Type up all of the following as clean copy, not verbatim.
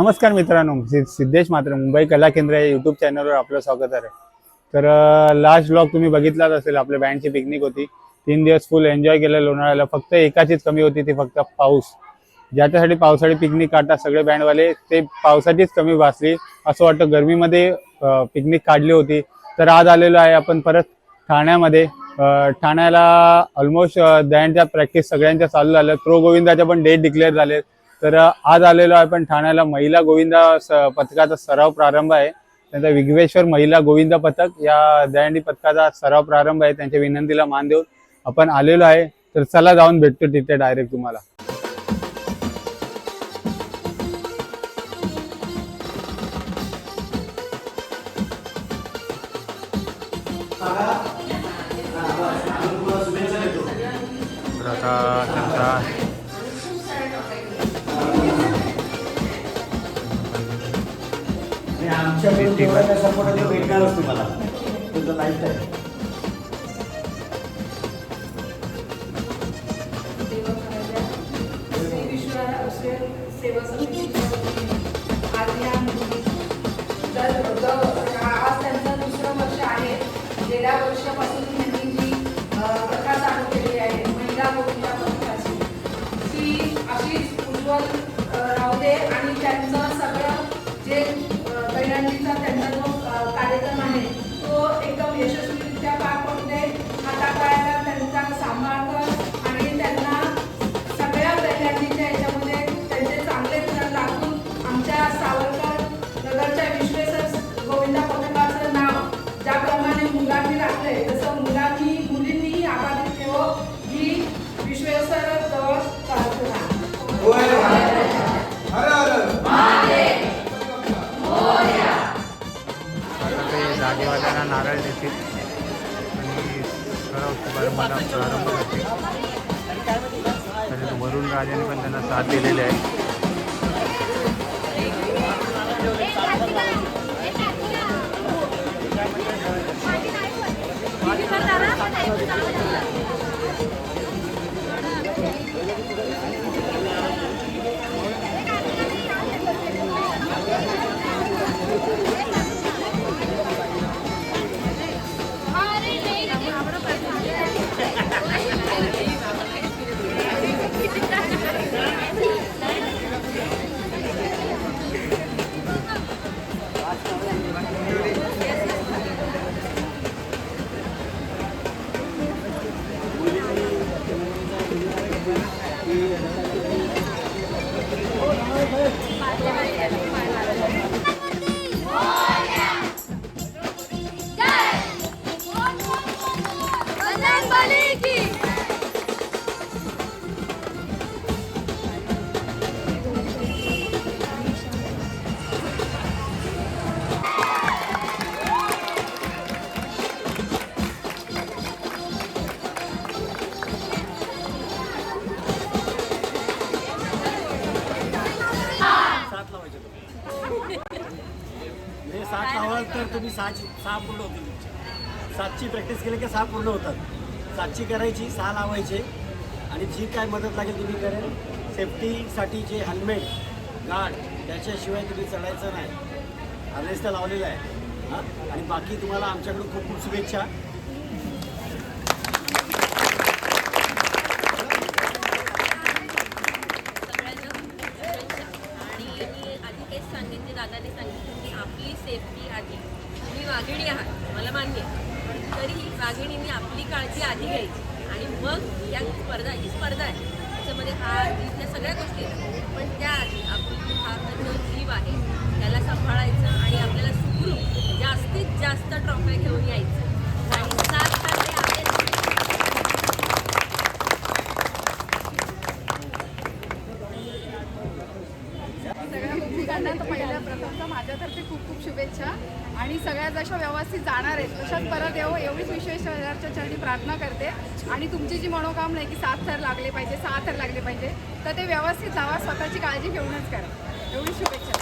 नमस्कार मित्रांनो, सिद्धेश मात्र मुंबई कला केंद्र या यूट्यूब चॅनलवर आपलं स्वागत आहे. तर लास्ट ब्लॉग तुम्ही बघितलाच असेल. आपल्या बँडची पिकनिक होती. 3 दिवस फुल एन्जॉय केलं लोणावळ्याला. फक्त एकाचीच कमी होती, ती फक्त पाऊस. ज्याच्यासाठी पावसाळी पिकनिक काढतात सगळे बँडवाले, ते पावसाचीच कमी भासली असं वाटतं. गरमीमध्ये पिकनिक काढली होती. तर आज आलेलो आहे आपण परत ठाण्यामध्ये. ठाण्याला ऑलमोस्ट बँडच्या प्रॅक्टिस सगळ्यांच्या चालू झालं. प्रो गोविंदाच्या पण डेट डिक्लेअर झाले. तर आज आलेलो आहे पण ठाण्याला महिला गोविंदा पथकाचा सराव प्रारंभ आहे. त्यांचा विघ्नेश्वर महिला गोविंदा पथक या दहीहंडी पथकाचा सराव प्रारंभ आहे. त्यांच्या विनंतीला मान देऊन आपण आलेलो आहे. तर चला जाऊन भेटतो तिथे डायरेक्ट तुम्हाला. आमच्या सपोर्ट भेटणारच तुम्हाला तुमचं लाईफ आहे. आज त्यांचं दुसरं वर्ष आहे. गेल्या वर्षापासून त्यांनी जी प्रथा चालू केली आहे महिला गोविंदा पथकाची, ती अशीच उज्ज्वल राहू दे आणि त्यांचं सगळं जे दहीहंडीचा त्यांचा जो कार्यक्रम आहे तो एकदम यशस्वीरित्या पार पडू दे. हातापायाला त्यांचा सांभाळ कर आणि त्यांना सगळ्या दहीहंडीच्या याच्यामध्ये त्यांचे चांगले गुण लागून आमच्या सावरकर नगरच्या विश्वेश्वर गोविंदा पथकाचं नाव ज्याप्रमाणे मुलांनी राखलंय तसं मुलींनीही आबाधित ठेवो ही विश्वेश्वर जवळ प्रार्थना. जागेवाल्यांना नारळ देतील आणि सराव समारंभाला प्रारंभ करतील. तरी वरुण राजाने पण त्यांना साथ दिलेली आहे. सात लावाल तर तुम्ही सहा पूर्ण होतील तुमची. 7ची प्रॅक्टिस केली की 6 पूर्ण होतात. 7ची करायची, 6 लावायचे आणि जी काय मदत लागेल तुम्ही करेल. सेफ्टीसाठी जे हेल्मेट गार्ड त्याच्याशिवाय तुम्ही चढायचं नाही. हार्नेस तर लावलेला आहे हां. आणि बाकी तुम्हाला आमच्याकडून खूप खूप शुभेच्छा. दादाने सांगितलं की आपली सेफ्टी आधी. तुम्ही वाघिणी आहात मला मान्य, तरी वाघिणींनी आपली काळजी आधी घ्यायची आणि मग या स्पर्धा ही स्पर्धा आहे त्याच्यामध्ये हार जीत या सगळ्या गोष्टी आहेत. पण त्याआधी आपली हा जो जीव आहे त्याला सांभाळायचं आणि आपल्याला सुखरूप जास्तीत जास्त ट्रॉफ्या घेऊन यायचं. आणि 7 तारखे आपले सगळ्या मुक्तिकांना तर पहिल्या प्रथमतः माझ्यातर्फे खूप खूप शुभेच्छा. आणि सगळ्या जशा व्यवस्थित जाणार आहेत तशाच परत येऊ एवढीच विश्वेश्वराच्या चरणी प्रार्थना करते. आणि तुमची जी मनोकामना आहे की 7 थर लागले पाहिजे, 6 थर लागले पाहिजे, तर ते व्यवस्थित जावा. स्वतःची काळजी घेऊनच करा. एवढी शुभेच्छा.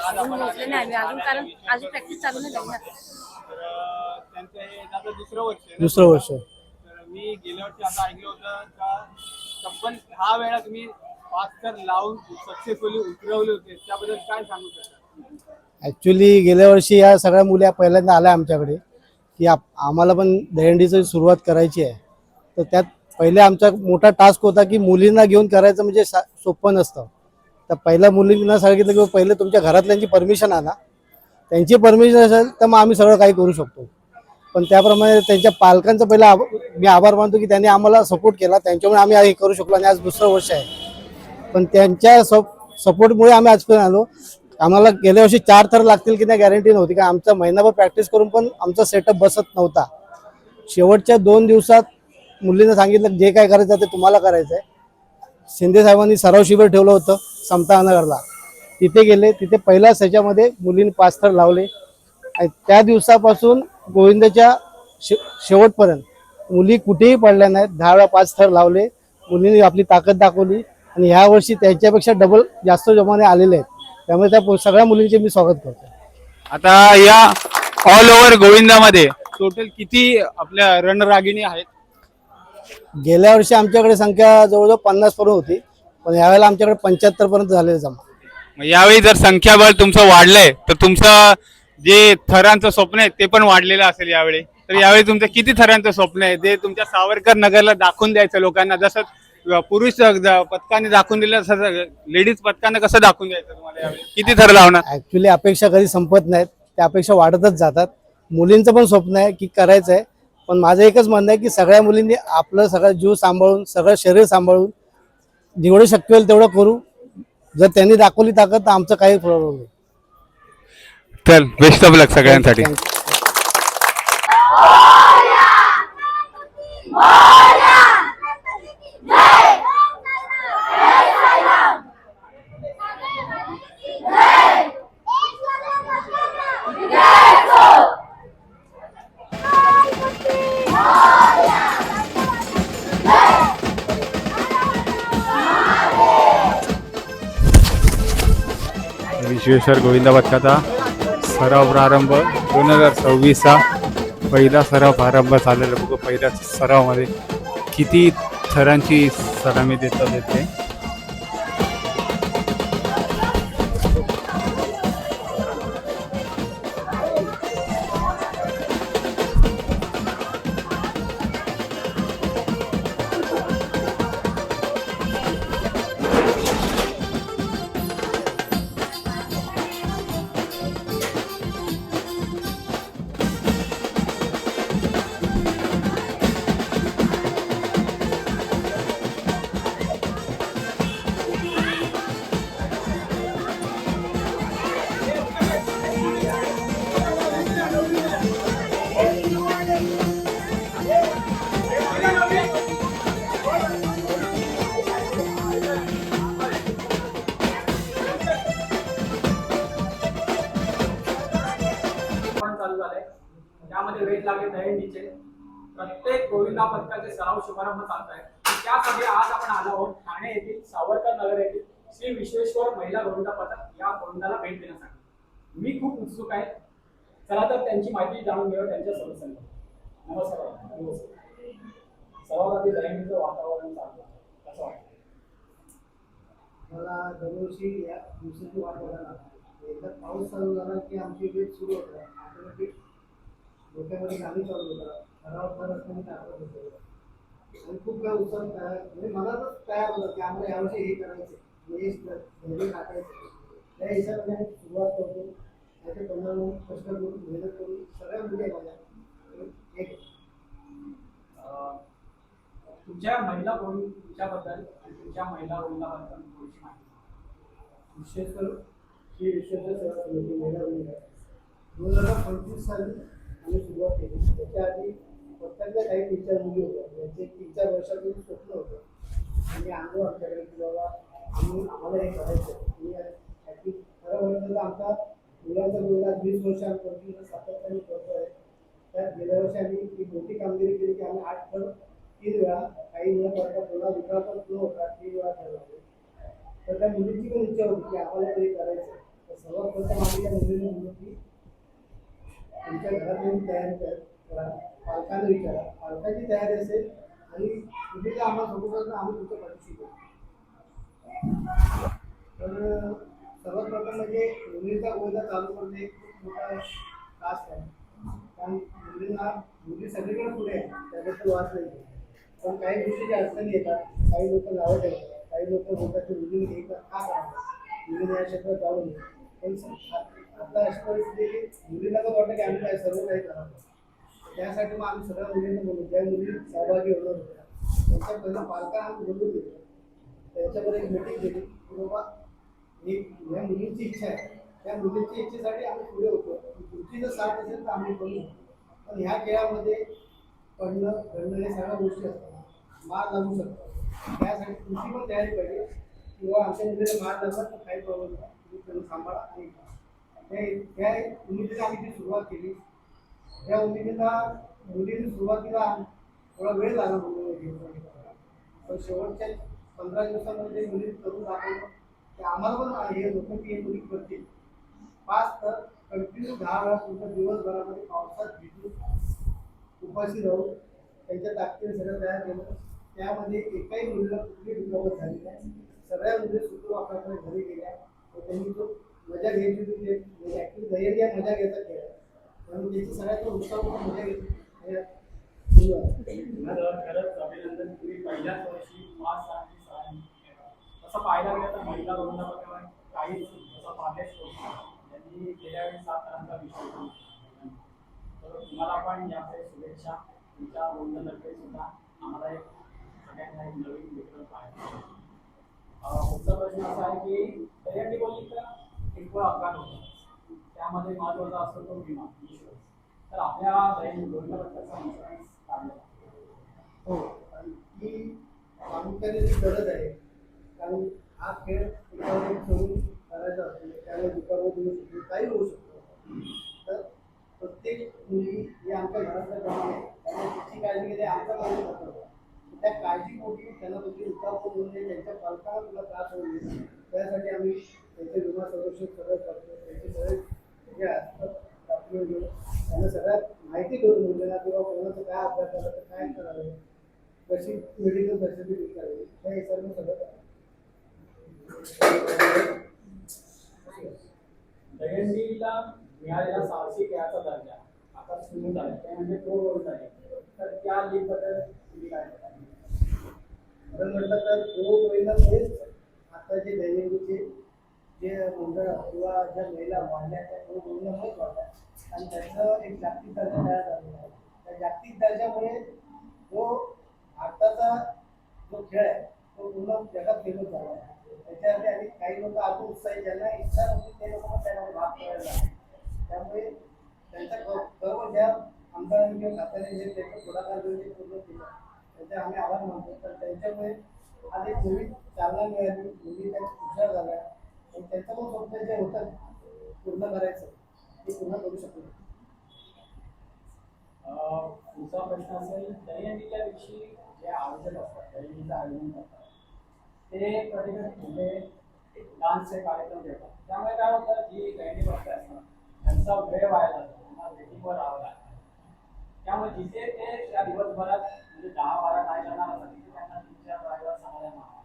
अजून कारण अजून प्रॅक्टिस चालू नाही झाली ना. दुसरं वर्ष. मी गेल्या वर्षी आता ऐकलं होतं का तब्बल 10 वेळा तुम्ही 5 तर लावून सक्सेसफुली उतरवले होते, त्याबद्दल काय सांगू शकता? ॲक्च्युली गेल्या वर्षी या सगळ्या मुली पहिल्यांदा आल्या आमच्याकडे की आम्हाला पण दहीहंडीची सुरुवात करायची आहे. तर त्यात पहिले आमचा मोठा टास्क होता की मुलींना घेऊन करायचं म्हणजे सोपं नसतं. तर पहिल्या मुलींना सांगितलं की पहिले तुमच्या घरातल्यांची परमिशन आणा, त्यांची परमिशन असेल तर मग आम्ही सगळं काही करू शकतो. पण त्याप्रमाणे त्यांच्या पालकांचं पहिला मी आभार मानतो की त्यांनी आम्हाला सपोर्ट केला, त्यांच्यामुळे आम्ही हे करू शकलो आणि आज दुसरं वर्ष आहे. पण त्यांच्या सपोर्टमुळे आम्ही आजपर्यंत आलो. आम्हाला गेल्या वर्षी 4 थर लागतील की नाही गॅरंटी नव्हती, का आमचा महिनाभर प्रॅक्टिस करून पण आमचा सेटअप बसत नव्हता. शेवटच्या 2 दिवसात मुलींना सांगितलं जे काय करायचं ते तुम्हाला करायचं आहे. शिंदे साहेबांनी सराव शिबिर ठेवलं होतं समतानगरला, तिथे गेले. तिथे पहिल्याच ह्याच्यामध्ये मुलींनी 5 थर लावले आणि त्या दिवसापासून गोविंदाच्या शेवटपर्यंत मुली कुठेही पडल्या नाहीत. 10 वेळा 5 थर लावले. मुलींनी आपली ताकद दाखवली आणि ह्या वर्षी त्याच्यापेक्षा डबल जास्त जमाने आलेले आहेत. त्यामुळे त्या सगळ्या मुलींचे मी स्वागत करतो. आता या ऑल ओव्हर गोविंदामध्ये टोटल किती आपल्या रणरागिणी आहेत? गेल्या वर्षी आमच्याकडे संख्या जवळजवळ 50 पर्यंत होती, पण यावेळेला आमच्याकडे 75 पर्यंत झाले जमा. मग यावेळी जर संख्याबळ तुमचं वाढलंय तर तुमचं जे थरांचं स्वप्न आहे ते पण वाढलेलं असेल यावेळी. तर यावेळी तुमचं किती थरांचं स्वप्न आहे ते तुमच्या सावरकर नगरला दाखवून द्यायचं लोकांना, जसं पुरुष पथकाने दाखवून दिलं तसं लेडीज पथकाने कसं दाखवून द्यायचं तुम्हाला यावेळी? किती थर लावणार? ॲक्च्युली अपेक्षा कधी संपत नाहीत, त्या अपेक्षा वाढतच जातात. मुलींचं पण स्वप्न आहे की करायचं आहे, पण माझं एकच म्हणणं आहे की सगळ्या मुलींनी आपलं सगळं जीव सांभाळून, सगळं शरीर सांभाळून जेवढं शक्य होईल तेवढं करू. जर त्यांनी दाखवली ताकद तर आमचं काही प्रॉब्लेम नाही. चल, बेस्ट ऑफ लक सगळ्यांसाठी. विश्वेश्वर गोविंदा पथकाचा सराव प्रारंभ 2026चा पहिला सराव प्रारंभ झालेला. बघू पहिल्या सरावामध्ये किती थरांची सलामी देतात येते. चालू झालंय, त्यामध्ये वेट लागले दहीहंडीचे. प्रत्येक गोविंदा पथकाचे सराव शुभारंभ चालत आहे. त्यासाठी आज आपण आलो आहोत ठाणे येथील सावरकर नगर येथील श्री विश्वेश्वर महिला गोविंदा पथक या गोविंदाला भेट देण्यासाठी. मी खूप उत्सुक आहे. चला तर त्यांची माहिती जाणून घेऊया त्यांच्या सदस्यांनी. नमस्कार. सर्वात आधी दहीहंडीचं वातावरण चालू आहे, कसं वाटतं? मला दरवर्षी या दिवसाची वाट बघायला एकदा पाऊस चालू झाला की आमची वेट सुरू होतं. ऑटोमॅटिक डोक्यामध्ये गाणी चालू होतात. सराव करत असताना ते आठवत होतं आणि खूप काय उत्साह तयार म्हणजे मनातच तयार होतं की आम्हाला यावर्षी हे करायचं, हे धैर्य टाकायचं. त्या हिशोबाने आम्ही सुरुवात करतो. त्याचे बनवून कष्ट करून मेहनत करून सगळ्या मुली आहे माझ्या एक. तुमच्या महिला गोविंदाबद्दल तुमच्या महिला गोविंदाबद्दल थोडीशी माहिती. विश्वेश्वर ही विश्वेश्वर सेवा समिती महिला गोविंद 2025 साली आम्ही सुरुवात केली. त्याच्या आधी प्रत्येकाच्या काही टीचर मुली होत्या, त्यांचे 3-4 वर्षापूर्वी स्वप्न होतं आणि आणलो आमच्याकडे की बाबा आम्हाला हे करायचं आहे. खरं म्हटलं तर आमचा मुलांचा गोविंदा 20 वर्ष आम्ही कंटिन्यू सातत्याने करतो आहे. त्यात गेल्या वर्षी आम्ही ही मोठी कामगिरी केली की आम्ही 8 थर 3 वेळा, काही न करता पुन्हा विक्रा पण न होता 3 वेळा ठरवले. तर त्या मुलींची पण इच्छा होती की आम्हाला ते करायचं. तर सर्वात प्रथम आम्ही त्या मुलींना म्हणलो की तुमच्या घरात तयारी करा, पालकांना विचारा. पालकांची तयारी असेल आणि मुलीला आम्हाला सोबत आम्ही तुमच्या पाठीशी घेऊ. तर सर्वात प्रथम म्हणजे मुलीचा गोळा चालू करणे खूप मोठा टास्क आहे. कारण मुली सगळीकडे पुढे आहे, त्याबद्दल वाद नाही. पण काही गोष्टीच्या अडचणी येतात, काही लोक नावं ठेवतात, काही लोक बोलतात की मुलीने हे का करावं, मुलीने या क्षेत्रात जाऊ नये. पण आता अशी परिस्थिती आहे की मुलीला पण वाटतं की आम्ही काय सर्व काही करावं. त्यासाठी मग आम्ही सगळ्या मुलींना बोलू, ज्या मुली सहभागी होणार होत्या त्यांच्या पहिल्या पालकांना आम्ही बोलून घेतलं. त्याच्यावर एक मीटिंग केली की बाबा या मुलींची इच्छा आहे, त्या मुलींच्या इच्छेसाठी आम्ही पुढे होतो. तुमची जर साथ असेल तर आम्ही करू. पण ह्या खेळामध्ये पडणं घडणं हे सगळ्या गोष्टी असतात, मार लागू शकतो. त्यासाठी तुमची पण तयारी पाहिजे किंवा आमच्या मुलीला मार लागला तर काही प्रॉब्लेम नाही, तुम्ही त्यांना सांभाळा. आणि त्या उमेदीला आम्ही जी सुरुवात केली त्या उमेदीला मुलीने सुरुवातीला थोडा वेळ लागला मुलीला, पण शेवटच्या 15 दिवसामध्ये मुली करून दाखवलं की आम्हाला पण हे होतं की हे मुली करतील. 5 तर कंटिन्यू 10 वेळा तुमच्या दिवसभरामध्ये पावसात भिजून उपाशी राहून त्यांच्या ताकदीने सगळं तयार केलं. त्यामध्ये एकाही मुलीला कुठली दुखापत झाली नाही. सगळ्या मुली सुखरूप घरी गेल्या. त्यांनी जो मजा घ्यायची होती ते म्हणजे ॲक्च्युली दहीहंडी हा मजा घ्यायचा खेळ आहे, म्हणून त्याची सगळ्यात उत्साह मजा घेतली. खरंच अभिनंदन. तुम्ही पहिल्याच वर्षी 5 आणि 6 तसं पाहायला गेलं तर महिला गोलंदाबाज काहीच जसं पाहतेच त्यांनी गेल्या वेळी 7 रनांचा विषय केला. तर तुम्हाला पण यापुढे शुभेच्छा. तुमच्या गोलंदाबाजकडे सुद्धा आम्हाला एक सगळ्यांना एक नवीन विक्रम पाहायला. पुढचा प्रश्न असा आहे की दहीहंडी बोलली तर एक अपघात होतो, त्यामध्ये महत्त्वाचा असतो तो विमा इन्शुरन्स. तर आपल्या गोलंदाबाजचा इन्शुरन्स काढलेला हो, आणि ही प्रामुख्याने गरज आहे. कारण हा खेळ एकावर एक ठेवून करायचा असतो, त्यामुळे दुखापत होऊ शकतो, काही होऊ शकतो. तर प्रत्येक मुली ही आमच्या घरातल्या प्रमाणे त्यामुळे तिची काळजी घेणे आमचा काळजी करतो. त्या काळजीपोटी त्यांना तुमची दुखापत होऊ नये, त्यांच्या पालकांना तुला त्रास होऊ नये, त्यासाठी आम्ही त्यांचे विमा संरक्षण सगळं करतो. त्यांचे सगळे जे असतात डॉक्युमेंट घेऊन त्यांना सगळ्यात माहिती करून मुलींना किंवा कोणाचं काय अभ्यास करायचं, तर काय करावं, कशी मेडिकल फॅसिलिटी करावी, हे सर्व सगळं दहीहंडीला मिळालेला साहसी खेळाचा दर्जा आता सुरू झाला ते म्हणजे प्रो रोल झाले. तर त्या लीग बद्दल तुम्ही काय म्हणता? खरं म्हटलं तर प्रो होईलच. आता जे दहीहंडीचे जे मंडळ किंवा ज्या महिला वाढल्या त्या प्रो होईलच वाढल्या आणि त्याचं एक जागतिक दर्जा तयार झालेला आहे. त्या जागतिक दर्जामुळे जो भारताचा जो खेळ आहे तो पूर्ण जगात फेमस झाला आहे. त्याच्यामध्ये आणि काही लोक अजून उत्साही ज्यांना इच्छा नव्हती ते लोक पण त्यामध्ये भाग करायला लागले. त्यामुळे त्यांचा गर्व ज्या आमदारांनी किंवा खात्याने जे त्यांचा पुढाकार घेऊन ते पूर्ण केलं त्याचे आम्ही आभार मानतो. तर त्यांच्यामुळे आज एक नवीन चालना मिळाली, मुली त्या हुशार झाल्या आणि त्यांचं पण स्वप्न जे होतं पूर्ण करायचं ते पूर्ण करू शकलो. पुढचा प्रश्न असेल दहीहंडीच्या दिवशी जे आयोजक असतात दहीहंडीचं आयोजन करतात ते कधी म्हणजे डान्सचे कार्यक्रम ठेवतात. त्यामुळे काय होतं जी दहीहंडी भक्त असतात त्यांचा वेळ वाया जातो, त्यांना वेटिंगवर राहावं लागतं. त्यामुळे जिथे ते त्या दिवसभरात म्हणजे 10-12 काय करणार असतात तिथे त्यांना 3-4 ड्रायव्हर सांगायला मागा.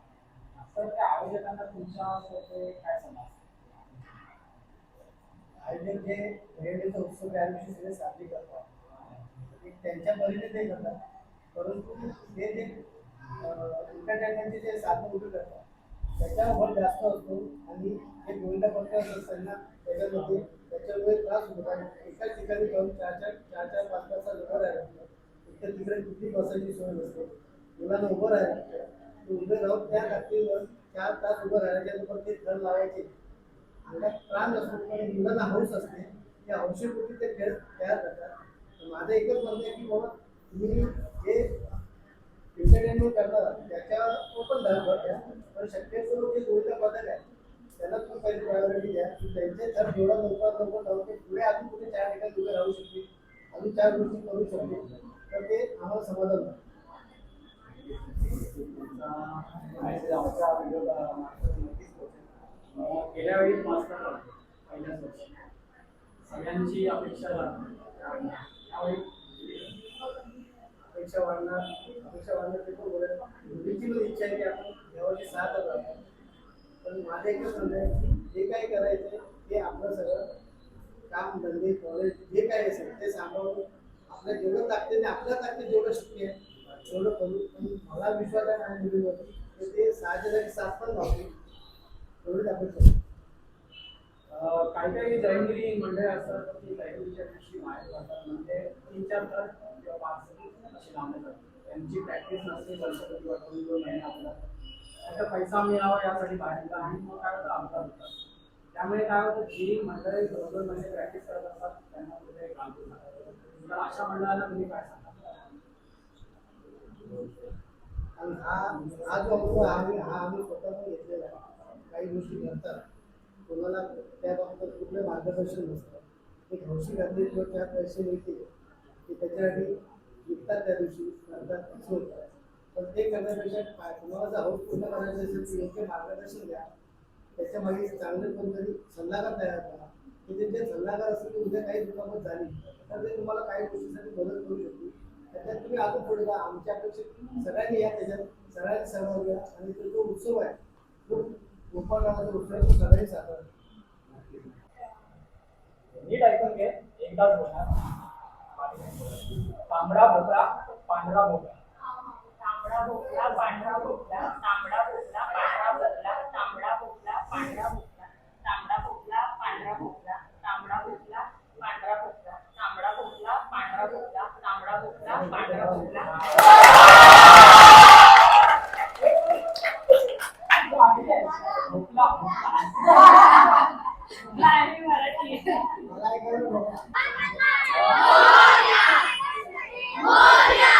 तर त्या आयोजकांना तुमच्या काय सल्ला आयोजक जे दहीहंडीचा उत्सव त्या दिवशी सगळे साजरे करतात त्यांच्या परीने ते करतात, परंतु ते जे एंटरटेनमेंटचे जे साधन उभे करतात त्याच्यावर भर जास्त असतो. आणि जे गोविंदा पत्र असतात त्यांना त्याच्यामध्ये त्याच्यामुळे त्रास होतो. कारण एकाच ठिकाणी जाऊन 4-4, 5-5 तास उभं राहायला लागतं. एकतर तिकडे कुठली बसायची सोय नसते, मुलांना उभं राहायला लागतं. उभे राहून त्या ताकदीवर 4 तास उभं राहायच्या नंतर ते थर लावायचे. अंगात प्राण असतो पण मुलांना हौस असते, त्या हौशीपोटी ते खेळ तयार करतात. माझं एकच म्हणणं आहे की बाबा तुम्ही जे एंटरटेनमेंट करणार त्याच्यावर पण भर द्या, पण शक्यतो जे गोविंदा पथक आहे त्यांना तुम्ही पहिली प्रायोरिटी द्या. त्यांचे जर जेवढा लवकर जाऊ ते पुढे अजून कुठे 4 ठिकाणी उभे राहू शकतील, अजून 4 गोष्टी करू शकतील, तर ते आम्हाला समाधान आहे. आमच्या गेल्या वेळी मास्टर पहिल्याच वर्षी सगळ्यांची अपेक्षा त्यावेळी अपेक्षा वाढणार ते पण बोलेल. मुलीची पण इच्छा आहे की आपण यावर्षी 7 करावं. पण माझं एकच म्हणणं आहे की जे काही करायचं ते आपलं सगळं काम धंदे कॉलेज जे काही असेल ते सांभाळून आपल्या जेवढं ताकदीने आपल्या ताकदीत जेवढं शक्य आहे तेवढं करू. पण मला विश्वास आहे माझ्या मुलीवरती की ते 6च्या जागी 7 पण लावतील एवढीच अपेक्षा आहे. काही काही जैनगिरी मंडळी असतात की जैनगिरीच्या दिवशी बाहेर जातात म्हणजे 3-4 तास किंवा 5 अशी लांबत जातात. त्यांची प्रॅक्टिस नसते गणपती किंवा 2 महिने आपला त्याचा पैसा मिळावा यासाठी बाहेर येतात आणि मग काय होतं अपघात होतात. त्यामुळे काय होतं जी मंडळी 2-2 महिने प्रॅक्टिस करत असतात त्यांना कुठे घालतो तर अशा मंडळाला तुम्ही काय सांगा? आणि हा जो अनुभव आम्ही स्वतः पण घेतलेला आहे. काही गोष्टी घडतात कोणाला त्या बाबतीत कुठलं मार्गदर्शन नसतं. एक हौशी घातली किंवा त्या पैसे मिळतील की त्याच्यासाठी विकतात त्या दिवशी करतात असं होतं. पण ते करण्यापेक्षा तुम्हाला जर हौस पूर्ण करायचं असेल तर योग्य मार्गदर्शन घ्या. त्याच्यामागे चांगले कोणतरी सल्लागार तयार करा की त्यांचे सल्लागार असेल की उद्या काही दुखापत झाली तर ते तुम्हाला काही गोष्टीसाठी मदत करू शकतील. त्याच्यात तुम्ही अजून पुढे जा. आमच्यापेक्षा सगळ्यांनी या त्याच्यात सगळ्यांनी सहभाग घ्या आणि तो जो उत्सव आहे तो गोपाळरावाचा उत्सव आहे तो सगळ्यांनी साजरा करा. नीट ऐकून घे एकदाच बोलणार. तांबडा भोपळा पांढरा भोपळा. तांबडा भोपळा पांढरा भोपळा तांबडा भोपळा पांढरा भोपळा तांबडा भोपळा पांढरा भोपळा तांबडा भोपळा पांढरा भोपळा तांबडा भोपळा पांढरा भोपळा तांबडा भोपळा पांढरा भोपळा तांबडा भोपळा पांढरा भोपळा. भोपळा मराठी मला एक कळलं बाबा. मोरया!